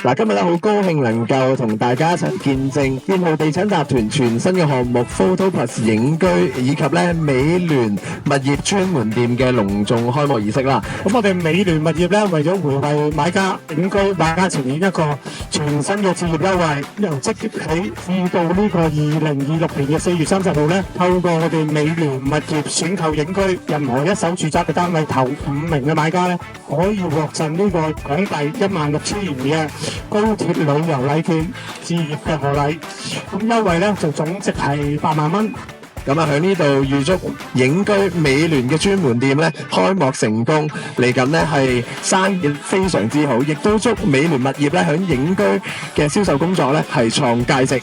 嗱，今日咧好高興能夠同大家一齊見證建浩地產集團全新嘅項目 PhotoPlus 影居，以及咧美聯物業專門店嘅隆重開幕儀式啦。咁我哋美聯物業咧，為咗回饋買家影居買家呈現一個全新嘅置業優惠，由即日起至到呢個2026年嘅4月30號咧，透過我哋美聯物業選購影居任何一手住宅嘅單位頭5名嘅買家咧，可以獲贈呢個港幣16,000元嘅高鐵旅遊禮券置業嘅賀禮。咁優惠咧就總值係8萬蚊。咁啊，喺呢度預祝影居美聯嘅專門店咧開幕成功，嚟緊咧係生意非常之好，亦都祝美聯物業咧喺影居嘅銷售工作咧係創佳績。